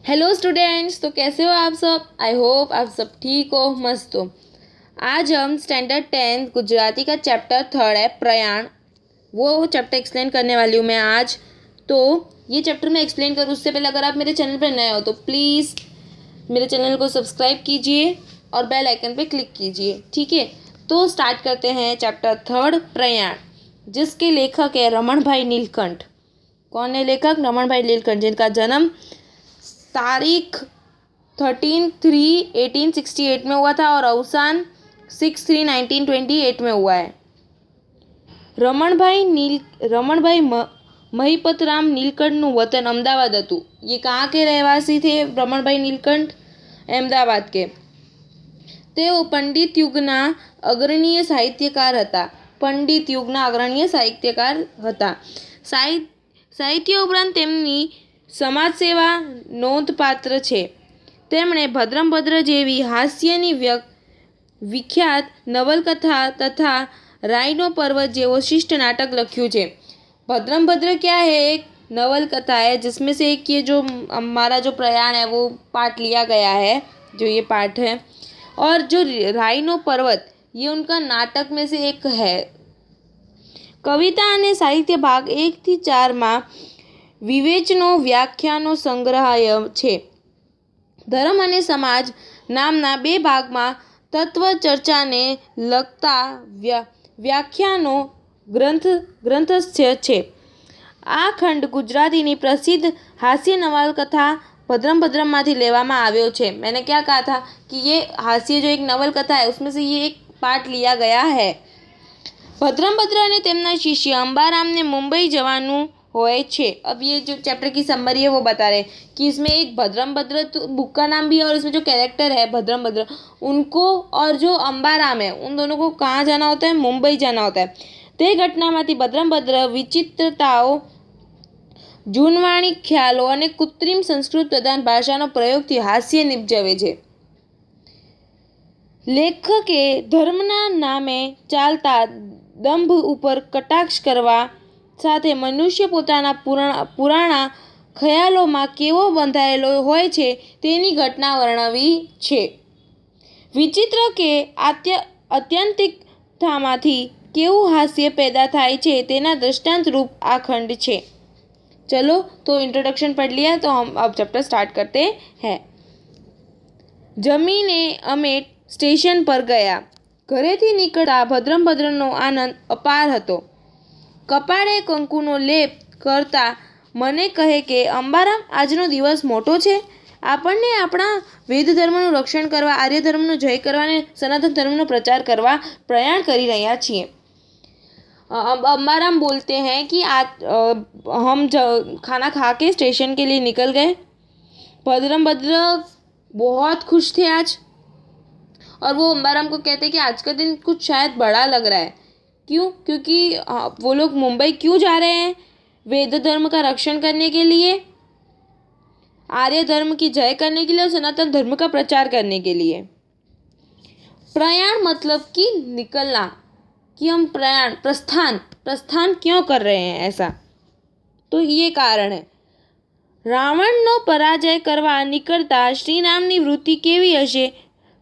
Hello students, तो कैसे हो आप सब। आई होप आप सब ठीक हो, मस्त हो। आज हम स्टैंडर्ड 10 गुजराती का चैप्टर 3 है प्रयाण, वो चैप्टर एक्सप्लेन करने वाली हूँ मैं आज। तो ये चैप्टर मैं एक्सप्लेन करूँ उससे पहले अगर आप मेरे चैनल पर नए हो तो प्लीज़ मेरे चैनल को सब्सक्राइब कीजिए और बेल आइकन पे क्लिक कीजिए, ठीक है। तो स्टार्ट करते हैं चैप्टर 3 प्रयाण, जिसके लेखक है रमण भाई नीलकंठ। कौन है लेखक? रमण भाई नीलकंठ, जिनका जन्म तारीख 13/3/1868 में हुआ था और अवसान 6/3/1928 में हुआ है। રમણભાઈ મહિપતરામ નીલકંઠનું વતન અમદાવાદ હતું। ये कहाँ के रहवासी थे રમણભાઈ નીલકંઠ? અમદાવાદ के। તેઓ પંડિત યુગના અગ્રણીય સાહિત્યકાર હતા। સાહિત્ય ઉપરાંત તેમની સમાજસેવા નોંધપાત્ર છે। તેમણે ભદ્રંભદ્ર જેવી હાસ્યની વિખ્યાત નવલકથા તથા રાયનો પર્વત જેવો शिष्ट नाटक लख्યું છે। भद्रंभद्र क्या है? एक नवलकथा है जिसमें से एक ये जो हमारा जो प्रयाण है वो पाठ लिया गया है, जो ये पाठ है। और जो रायनो पर्वत ये उनका नाटक में से एक है। कविता અને સાહિત્ય ભાગ 1 થી 4 માં વિવેચનો વ્યાખ્યાનો સંગ્રહ છે। ધર્મ અને સમાજ નામના 2 ભાગમાં તત્વ ચર્ચાને લગતા વ્યાખ્યાનો ગ્રંથસ્થ છે। આ ખંડ ગુજરાતીની प्रसिद्ध हास्य नवलकथा भद्रंभद्रમાંથી લેવામાં આવ્યો છે। मैंने क्या कहा था कि ये हास्य जो एक नवलकथा है उसमें से ये एक पाठ लिया गया है। भद्रंभद्र ने તેમના શિષ્ય અંબારામને मुंबई જવાનું હોય છે। अब ये जो चैप्टर की समरी है वो बता रहे कि इसमें एक भद्रंभद्र तो बुक का नाम भी है और इसमें जो कैरेक्टर है भद्रंभद्र उनको और जो अंबाराम है उन दोनों को कहाँ जाना होता है? मुंबई जाना होता है। તે ઘટનામાંથી ભદ્રંભદ્ર વિચિત્રતાઓ, જૂનવાણી ખ્યાલો અને કૃત્રિમ સંસ્કૃત પ્રધાન ભાષાનો પ્રયોગથી હાસ્ય નિપજાવે છે। લેખકે ધર્મના નામે ચાલતા દંભ ઉપર કટાક્ષ કરવા સાથે મનુષ્ય પોતાના પુરાણા ખ્યાલોમાં કેવો બંધાયેલો હોય છે તેની ઘટના વર્ણવી છે। વિચિત્ર કે આત્યંતિકતામાંથી કેવું હાસ્ય पैदा થાય છે તેના दृष्टांत रूप आ खंड છે। चलो तो इंट्रोडक्शन पढ़ लिया तो हम अब चैप्टर स्टार्ट करते हैं। जमीने अमे स्टेशन पर गया। घरेथी निकळता भद्रंभद्रनो आनंद अपार हतो। कपाळे कंकुनो लेप करता मने कहे के अंबाराम આજનો દિવસ મોટો છે। આપણને આપણા વેદ ધર્મનું રક્ષણ કરવા, આર્ય ધર્મનો જય કરવા અને સનાતન ધર્મનો પ્રચાર કરવા પ્રયાણ કરી રહ્યા છીએ। अंबाराम बोलते हैं कि आज हम खाना खा के स्टेशन के लिए निकल गए। भद्रंभद्र बहुत खुश थे आज और वो अंबाराम को कहते हैं कि आज का दिन कुछ शायद बड़ा लग रहा है। क्यों? क्योंकि वो लोग मुंबई क्यों जा रहे हैं? वेद धर्म का रक्षण करने के लिए, आर्य धर्म की जय करने के लिए और सनातन धर्म का प्रचार करने के लिए। प्रयाण मतलब कि निकलना, कि हम प्रस्थान क्यों कर रहे हैं ऐसा, तो ये कारण है। રાવણનો પરાજય કરવા નીકળતા શ્રીરામની વૃત્તિ કેવી હશે?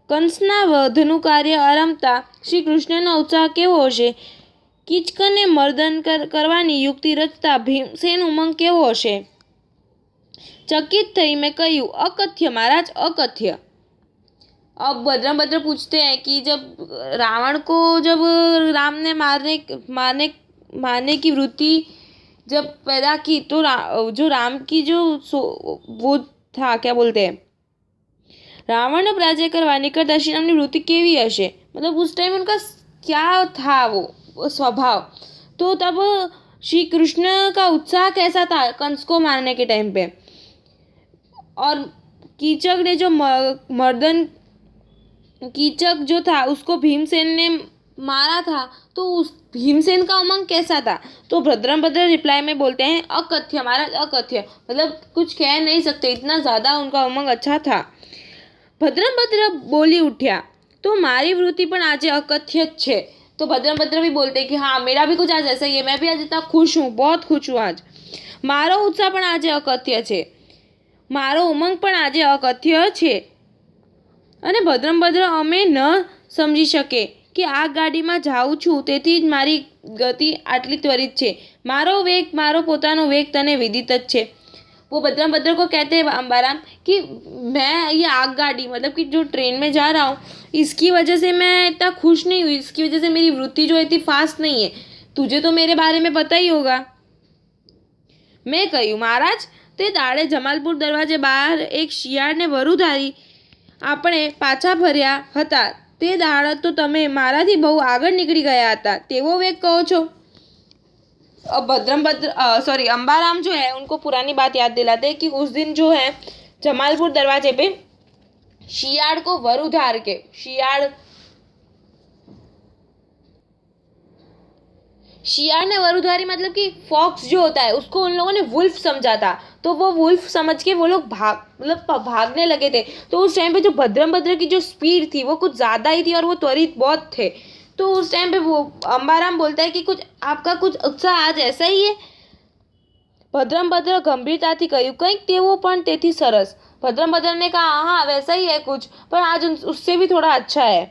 કંસના વધનું કાર્ય આરંભતા શ્રી કૃષ્ણનો ઉત્સાહ કેવો હશે? કિચકને મર્દન કરવાની યુક્તિ રચતા ભીમસેન ઉમંગ કેવો હશે? ચકિત થઈ મેં કહ્યું અકથ્ય महाराज अकथ्य। अब भद्रंभद्र पूछते हैं कि जब रावण को जब राम ने मारने की वृत्ति जब पैदा की तो जो राम की जो वो था, क्या बोलते हैं, रावण ने पराजय करवा निकलता श्री राम की वृत्ति केवी हशे, मतलब उस टाइम उनका क्या था वो स्वभाव। तो तब श्री कृष्ण का उत्साह कैसा था कंस को मारने के टाइम पे। और कीचक ने जो कीचक जो था उसको भीमसेन ने मारा था, तो उस भीमसेन का उमंग कैसा था? तो भद्रंभद्र रिप्लाई में बोलते हैं अकथ्य महाराज अकथ्य, मतलब कुछ कह नहीं सकते, इतना ज़्यादा उनका उमंग अच्छा था। भद्रंभद्र बोली उठ्या तो मारी वृत्ति पण आज अकथ्य छे। तो भद्रंभद्र भी बोलते हैं कि हाँ मेरा भी कुछ आज ऐसा ही है, मैं भी आज इतना खुश हूँ, बहुत खुश हूँ आज, मारो उत्साह पण आज अकथ्य छे। મારો ઉમંગ પણ આજે અકથ્ય છે. અને ભદ્રંભદ્ર અમે ન સમજી શકે કે આ ગાડીમાં જાઉં છું તેથી જ મારી ગતિ આટલી ત્વરિત છે. મારો પોતાનો વેગ તને વિદિત જ છે. वो भद्रम को कहते हैं अंबाराम कि मैं ये आगगाड़ी मतलब कि जो ट्रेन में जा रहा हूँ इसकी वजह से मैं इतना खुश नहीं हुई. इसकी वजह से मेरी वृत्ति जो इतनी फास्ट नहीं है. तुझे तो मेरे बारे में पता ही होगा. મેં કહ્યું મહારાજ તે દાડે જમાલપુર દરવાજે બહાર એક શિયાળને વરુ ધારી આપણે પાછા ફર્યા હતા. તે દાડે તો તમે મારાથી બહુ આગળ નીકળી ગયા હતા તેવો વેગ કહો છો. अंबाराम जो है उनको पुरानी बात याद दिलाते हैं कि उस दिन जो है जमालपुर दरवाजे पे शियाड़ को वर उधार के शियाड़ ने वर उधारी मतलब कि फॉक्स जो होता है उसको उन लोगों ने वुल्फ समझा था. तो वो वुल्फ समझ के वो लोग भागने लगे थे. तो उस टाइम पे जो भद्रंभद्र की जो स्पीड थी वो कुछ ज़्यादा ही थी और वो त्वरित बहुत थे. तो उस टाइम पे वो अंबाराम बोलता है कि कुछ आपका कुछ उत्साह आज ऐसा ही है. भद्रंभद्र गंभीरताથી કહ્યું કંઈક તેવો પણ તેથી સરસ. भद्रंभद्र ने कहा हाँ वैसा ही है कुछ पर आज उससे भी थोड़ा अच्छा है.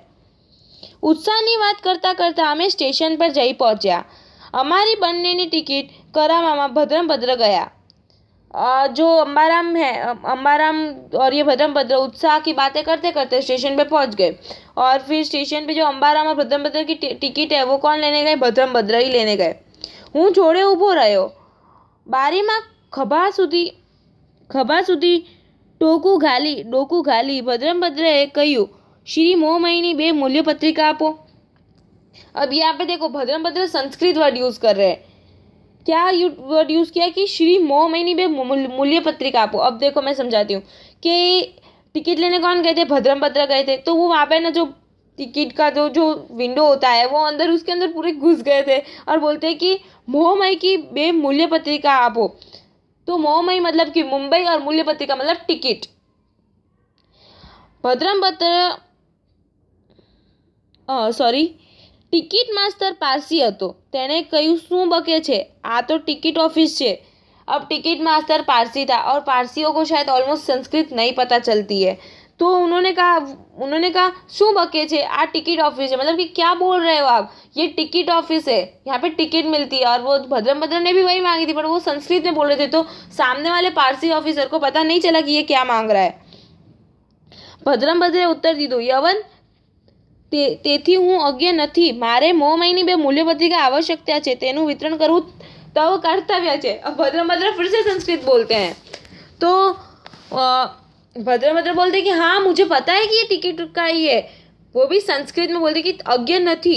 ઉત્સાહની વાત કરતાં કરતાં અમે સ્ટેશન પર જઈ પહોંચ્યા. અમારી બંનેની ટિકિટ કરાવવામાં भद्रंभद्र गया. जो अंबाराम और ये भद्रंभद्र उत्साह की बातें करते करते स्टेशन पे पहुंच गए. और फिर स्टेशन पे जो अंबाराम और भद्रंभद्र की टिकट है वो कौन लेने गए? भद्रंभद्र ही लेने गए. હું જોડે ઊભો રહ્યો. બારીમાં ખભા સુધી ડોકું ઘાલી ભદ્રંભદ્રએ કહ્યું શ્રી મોહમયની 2 मूल्य पत्रिका आपो. अब यहाँ पे देखो भद्रंभद्र संस्कृत वर्ड यूज कर रहे हैं. क्या वर्ड यूज किया कि श्री मोहमयनी 2 मूल्य पत्रिका आपो. अब देखो मैं समझाती हूँ कि टिकट लेने कौन गए थे? भद्रंभद्र गए थे. तो वो वहाँ पे ना जो टिकट का जो विंडो होता है वो उसके अंदर पूरे घुस गए थे और बोलते हैं कि मोहमय की 2 मूल्य पत्रिका आपो. तो मोहमय मतलब कि मुंबई और मूल्य पत्रिका मतलब टिकट. भद्रंभद्र ટિકિટ માસ્તર પારસી હતો. તેણે કહ્યું શું બકે છે? આ તો टिकट ऑफिस છે. अब टिकट मास्टर पारसी था और पारसियों को शायद ऑलमोस्ट संस्कृत नहीं पता चलती है. तो उन्होंने कहा शू बके छे आ टिकट ऑफिस है. मतलब कि क्या बोल रहे हो आप? ये टिकट ऑफिस है, यहाँ पे टिकट मिलती है. और वो भद्रंभद्र ने भी वही मांगी थी पर वो संस्कृत में बोल रहे थे तो सामने वाले पारसी ऑफिसर को पता नहीं चला कि ये क्या मांग रहा है. भद्रंभद्रे उत्तर દીધો યવન તેથી હું અજ્ઞ નથી. મારે મોહમયની 2 મૂલ્યપત્રિકા આવશ્યકતા છે. તેનું વિતરણ કરવું तव कर्तव्य છે. अब भद्रंभद्र फिर से संस्कृत बोलते हैं. तो भद्रंभद्र बोलते कि हाँ मुझे पता है कि ये टिकट का ही है. वो भी संस्कृत में बोलते कि अज्ञ નથી.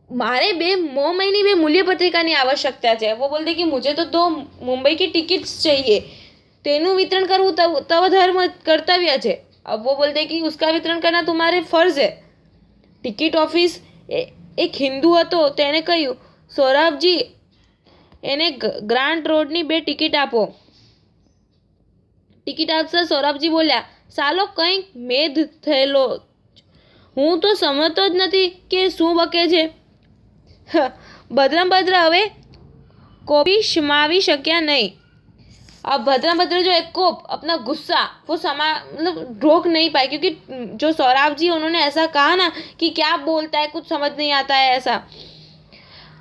मारे 2 મોહમયની 2 મૂલ્યપત્રિકાની આવશ્યકતા છે. वो बोलते कि मुझे तो 2 मुंबई की टिकट्स चाहिए. तेनु वितरण करવું तव धर्म कर्तव्य છે. अब वो बोलते कि उसका वितरण करना तुम्हारे फर्ज है. टिकट ऑफिस एक हिंदू હતો. તેણે કહ્યું સૌરભજી એને ગ્રાન્ટ રોડની 2 ટિકિટ આપો. ટિકિટ આપતા સૌરભજી બોલ્યા સાલો કંઈક મેદ થયેલો. હું તો સમજતો જ નથી કે શું બકે છે. भद्रंभद्र હવે कोपी शमावी शक्या नहीं. अब भद्रंभद्र जो एक कोप अपना गुस्सा वो मतलब रोक नहीं पाए क्योंकि जो सौराब जी उन्होंने ऐसा कहा ना कि क्या बोलता है कुछ समझ नहीं आता है ऐसा.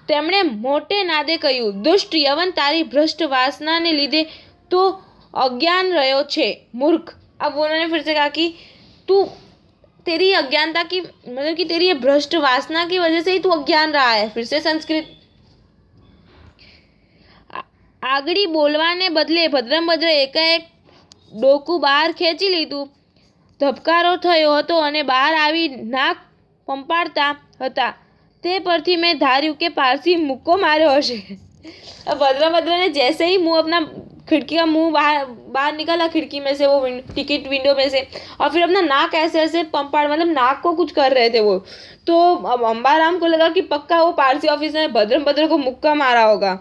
તેમણે મોટે નાદે કહ્યું દુષ્ટ યવન તારી ભ્રષ્ટ વાસનાને લીધે તો अज्ञान રહ્યો છે मूर्ख. अब उन्होंने फिर से कहा कि तू तेरी अज्ञानता की मतलब कि तेरी ये भ्रष्ट वासना की वजह से ही तू अज्ञान रहा है. फिर से संस्कृत આગળી બોલવાને બદલે ભદ્રંભદ્ર એકાએક ડોકું બહાર ખેંચી લીધું. ધબકારો થયો હતો અને બહાર આવી નાક પંપાડતા હતા. તે પરથી મેં ધાર્યું કે પારસી મુક્કો માર્યો હશે. अब भद्रंभद्र ने जैसे ही मुंह अपना खिड़की का मुंह बाहर निकाला खिड़की में से वो टिकट विंडो में से और फिर अपना नाक ऐसे ऐसे पंपाड़ मतलब नाक को कुछ कर रहे थे वो. तो अब अंबाराम को लगा कि पक्का वो पारसी ऑफिसर ने भद्रंभद्र को मुक्का मारा होगा.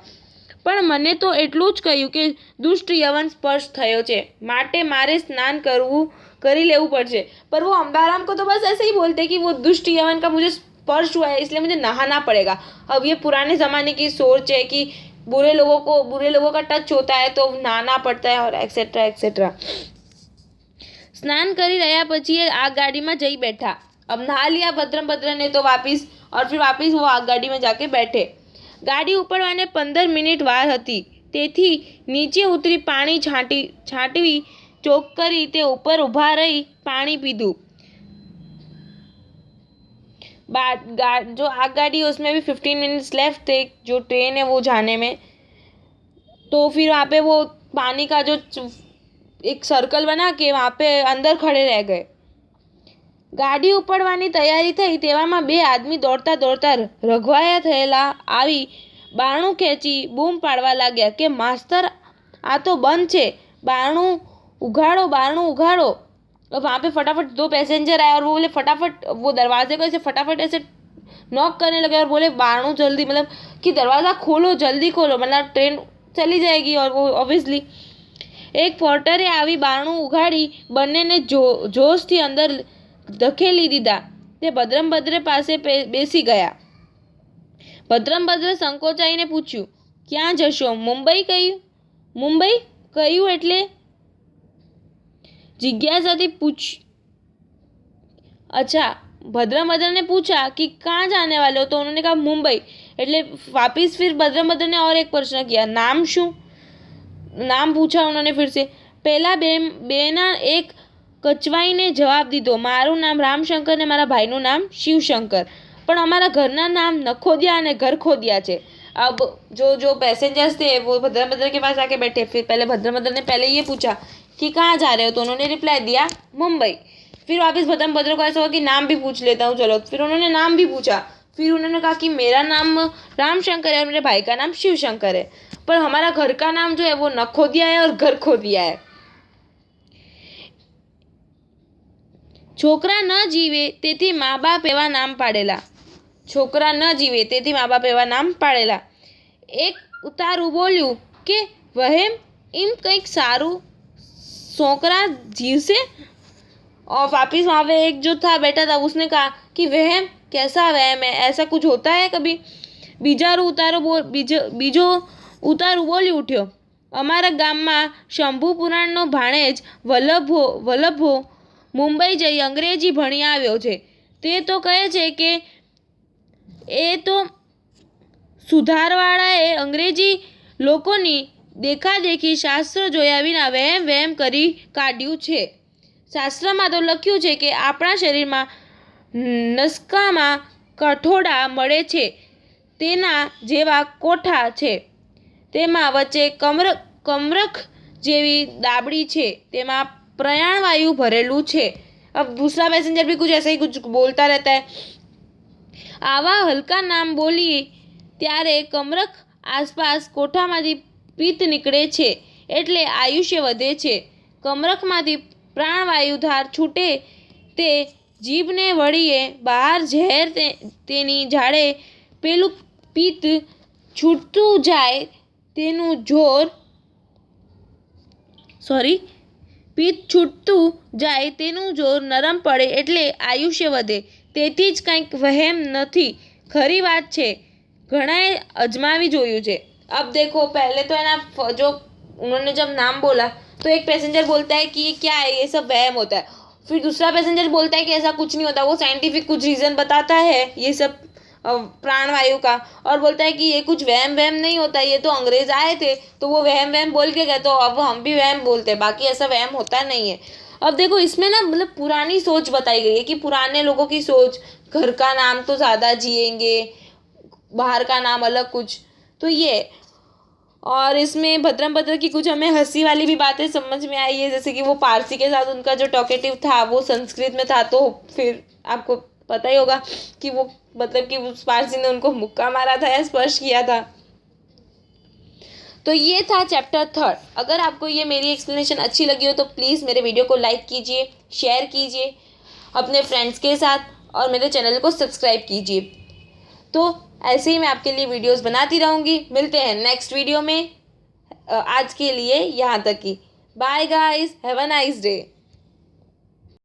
પણ મને તો એટલું જ કહ્યું કે દુષ્ટ યવન સ્પર્શ થયો છે માટે મારે સ્નાન કરી લેવું પડશે. पर वो अंबाराम को तो बस ऐसे ही बोलते कि वो दुष्ट यवन का मुझे स्पर्श हुआ है इसलिए मुझे नहाना पड़ेगा. अब ये पुराने ज़माने की सोच है कि बुरे लोगों का टच होता है तो नहाना पड़ता है और एक्सेट्रा एक्सेट्रा। स्नान કરી રહ્યા પછી એ આગગાડીમાં જઈ बैठा। अब नहा लिया भद्रम ने तो वापिस वो आगगाड़ी में जाके बैठे। गाड़ी उपड़वाने 15 मिनिट वार हती, तेथी नीचे उतरी पाणी छांटवी चोक करी ते ऊपर उभा रही पाणी पीधु। जो आगगाड़ी है उसमें भी 15 मिनट्स लेफ्ट थे, जो ट्रेन है वो जाने में। तो फिर वहाँ पे वो पानी का जो एक सर्कल बना के वहाँ पे अंदर खड़े रह गए। गाड़ी उपड़वानी तैयारी थई तेवामां बे आदमी दौड़ता दौड़ता रघवाया थयेला आवी बारणું ખેંચી बूम पाड़वा लाग्या कि मास्तर आ तो बंद छे, बारणું उघाड़ो। और वहाँ पे फटाफट 2 पैसेंजर आए और वो बोले फटाफट वो दरवाजे को ऐसे फटाफट ऐसे नॉक करने लगे और बोले बारणું जल्दी, मतलब कि दरवाज़ा खोलो, जल्दी खोलो, मतलब ट्रेन चली जाएगी। और वो ऑब्वियसली एक पोर्टरे आवी बारणું उघाड़ी बंनेने जोशथी अंदर धकेली दीधा। ते भद्रम पासे बेसी गया। भद्रम संकोचाईने पूछ्યું, क्यां जशो? मुंबई कह्યું? मुंबई कह्યું एटले? जिज्ञासाथी पूछ। अच्छा, भद्रम ने पूछा कि कहाँ जाने वाले हो? तो उन्होंने कहा मुंबई। एटले वापिस फिर भद्रम ने और एक प्रश्न किया, नाम शू? नाम पूछा उन्होंने फिर से। पहला बेना एक कचवाईने जवाब दीधो, मारू नाम रामशंकर ने मारा भाईनु नाम शिवशंकर, पण अमारा घरना नाम नखोदिया अने घर खोदिया छे। अब जो पैसेंजर्स थे वो भद्रम के पास आके बैठे। फिर पहले भद्रम ने पहले ये पूछा कि कहाँ जा रहे हो? तो उन्होंने रिप्लाई दिया मुंबई। फिर वापस भद्रम को ऐसा हुआ कि नाम भी पूछ लेता हूँ, चलो। फिर उन्होंने नाम भी पूछा। फिर उन्होंने कहा कि मेरा नाम रामशंकर है और मेरे भाई का नाम शिवशंकर है, पर हमारा घर का नाम जो है वो नखोदिया है और घर खोदिया है। छोकरा न जीवे तेथी माँ बाप एवा नाम पाड़ेला। छोकरा न जीवे तेथी माँ बाप एवा नाम पाड़ेला। एक उतारू बोल्યું કે વહેમ એમ કંઈક સારું छोकरा जीवसे। और वापिस वहाँ पे एक जो था बैठा था उसने कहा कि वहम, कैसा वहम है? ऐसा कुछ होता है कभी? बीजो उतारू बोली उठ्यो, अमारा गाममां शंभू पुराणनो भाणेज वल्लभो मुंबई जई अंग्रेजी भणी આવ્યો છે। તે તો કહે છે કે એ તો સુધારવાળાએ અંગ્રેજી લોકોની દેખાદેખી શાસ્ત્ર જોયા વિના વહેમ કરી કાઢ્યું છે। શાસ્ત્રમાં તો લખ્યું છે કે આપણા શરીરમાં નસકામાં કઠોડા મળે છે, તેના જેવા કોઠા છે, તેમાં વચ્ચે કમરખ જેવી દાબડી છે, તેમાં प्रयाणवायु भरेलू छे। अब दूसरा पैसेंजर भी कुछ ऐसा ही कुछ बोलता रहता है। आवा हल्का नाम बोली त्यारे कमरख आसपास कोठामांथी पित्त निकळे छे एटले आयुष्य वधे छे। कमरखमांथी प्राणवायुधार छूटे ते जीभने वळीए बहार झेर तेनी झाड़े पेलू पित्त छूटतुं जाय तेनुं जोर पित्त छूटतुं जाय तेनुं जोर नरम पड़े एटले आयुष्य वधे। तेथी ज कंईक वहेम नथी, खरी वात छे, घणाए अजमावी जोयुं छे। अब देखो, पहले तो है ना, जो उन्होंने जब नाम बोला तो एक पैसेंजर बोलता है कि ये क्या है, ये सब वहम होता है। फिर दूसरा पैसेंजर बोलता है कि ऐसा कुछ नहीं होता, वो साइंटिफिक कुछ रीज़न बताता है ये सब प्राणवायु का, और बोलता है कि ये कुछ वहम नहीं होता, ये तो अंग्रेज आए थे तो वो वहम बोल के गए, तो अब हम भी वहम बोलते हैं, बाकी ऐसा वहम होता नहीं है। अब देखो, इसमें ना मतलब पुरानी सोच बताई गई है कि पुराने लोगों की सोच, घर का नाम तो ज़्यादा जिएंगे, बाहर का नाम अलग कुछ, तो ये। और इसमें भद्रम की कुछ हमें हंसी वाली भी बातें समझ में आई है, जैसे कि वो पारसी के साथ उनका जो टॉकेटिव था वो संस्कृत में था, तो फिर आपको पता ही होगा कि वो मतलब कि उस पारसी ने उनको मुक्का मारा था या स्पर्श किया था। तो ये था चैप्टर 3। अगर आपको ये मेरी एक्सप्लेनेशन अच्छी लगी हो तो प्लीज़ मेरे वीडियो को लाइक कीजिए, शेयर कीजिए अपने फ्रेंड्स के साथ, और मेरे चैनल को सब्सक्राइब कीजिए। तो ऐसे ही मैं आपके लिए वीडियोस बनाती रहूँगी। मिलते हैं नेक्स्ट वीडियो में। आज के लिए यहाँ तक ही। Bye guys, have a nice day.